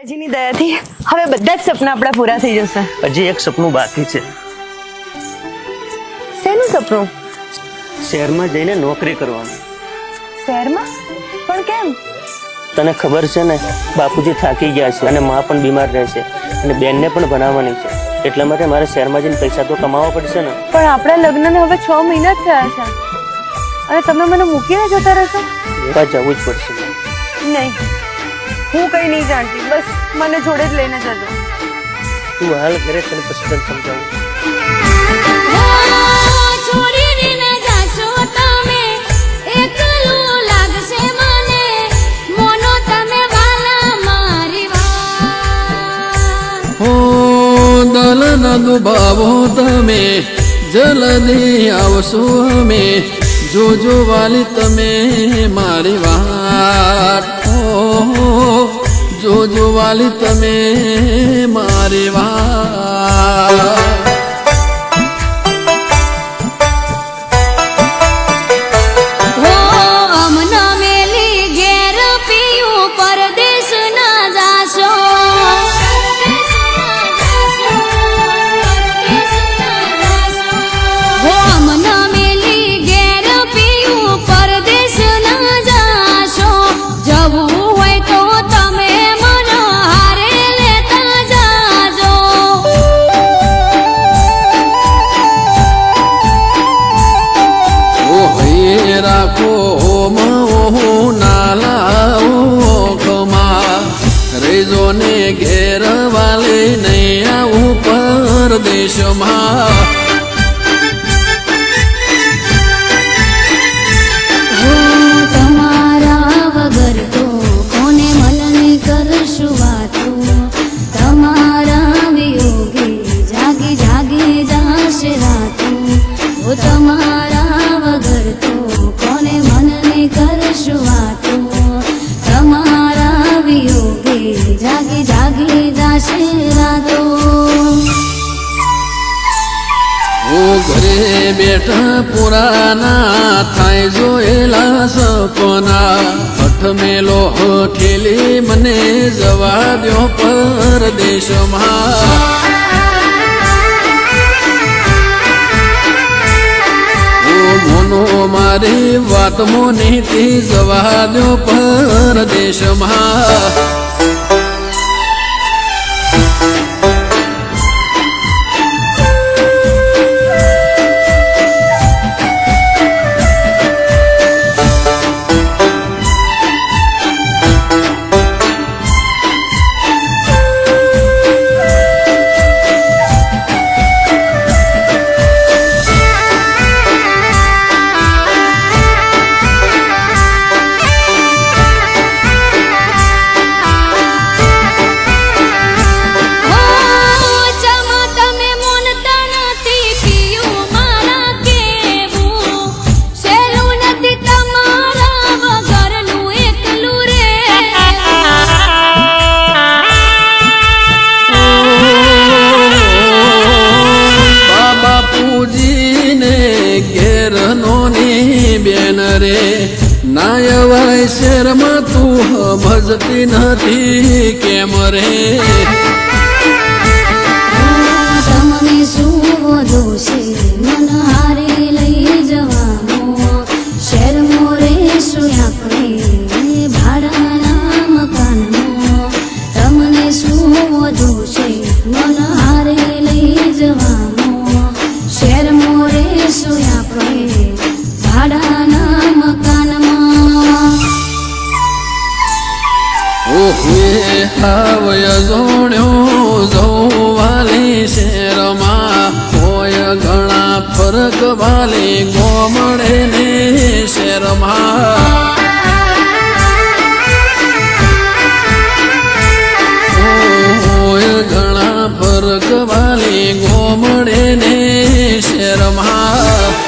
માતાજીની દયાથી હવે બધા જ સપના આપણા પૂરા થઈ જશે. હજી એક સપનું બાકી છે. શેનું સપનું? શહેરમાં જઈને નોકરી કરવાની. શહેરમાં? પણ કેમ? તને ખબર છે ને, બાપુજી થાકી ગયા છે અને મા પણ બીમાર રહેશે અને બેનને પણ ભણાવવાની છે. એટલા માટે મારે શહેરમાં જઈને પૈસા તો કમાવા પડશે ને. પણ આપણા લગ્નને હવે 6 મહિના જ થયા છે અને તમે મને મૂકીને જતા રહેશો? એવા જવું જ પડશે. નહીં, હું કઈ નહીં જાણતી, બસ મને જોડે જ લઈને જજો. તું હાલ ઘરે, તને પછી તને સમજાવું. દલન દુભાવો તમે, જલ્દી આવશો અમે, જોજો વાલી તમે મારી વાત. જોજો વાલી તમે મારી વાત. ઘેર વાલે નહીં આવું પરદેશમાં. તમારા વગર તો કોને મલની કરશું વાતો, તમારા વિયોગે જાગી જાગી જાશે રાતો. તમારા વગર તો કોને મનની કરશું વાતો, તમારા વિયોગે જાગી જાગી જાશે રાતો. ઘરે બેઠા પુરાના થાય જોયેલા સપના, હઠ મેલો હઠેલી મને જવા દ્યો પરદેશમાં. મોનો મારી વાત મોનીથી જવા દ્યો પરદેશમાં. નાયવાય શેરમાં તું ભજતી નથી કેમ રે? તમને શું વધુ છે મન હારી લઈ જવાનો, શેર મોરે શું આપણે ભાડાના મકાનમાં. તમને શું વધુ છે મન હારી લઈ જવાનો, શેર મોરે શું આપણે ભાડાના મકાનમાં. ઓહે હાવય જોણ્યો જોવાલી શેરમાં, હોય ઘણા ફરક વાલી ગોમડે ને શેરમાં. હોય ઘણા ફરક વાલી ગોમડે ને શેરમાં.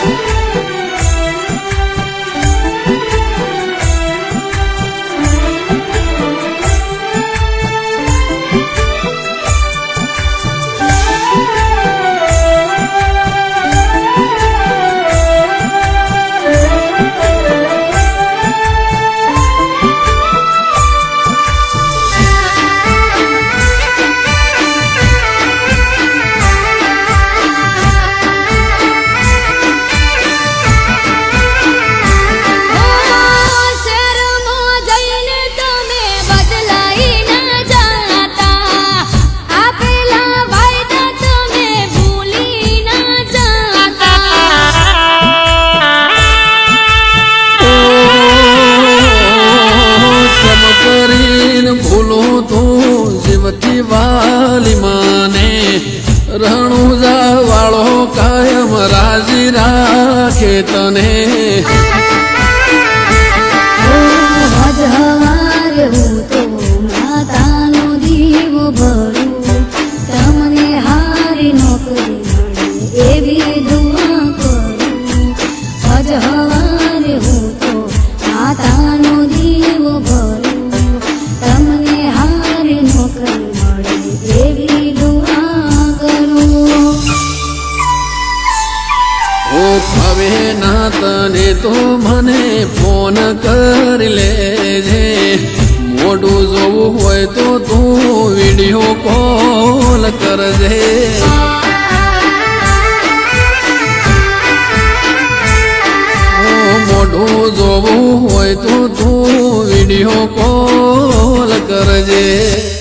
રાજી રાખે તને આજ હવારે હું તો માતાનો દીવો ભરું તમને હારી નોકરી મળે એવી દુઆ કરું આજ હવારે હું તો માતાનો દીવો ભરું તમને હારી નોકરી મળે એવી દુઆ કરું ઓ હવે ના તને તો મને ફોન કરી લેજે મોઢું જોવું હોય તો તું વિડીયો કોલ કરજે મોઢું જોવું હોય તો તું વિડીયો કોલ કરજે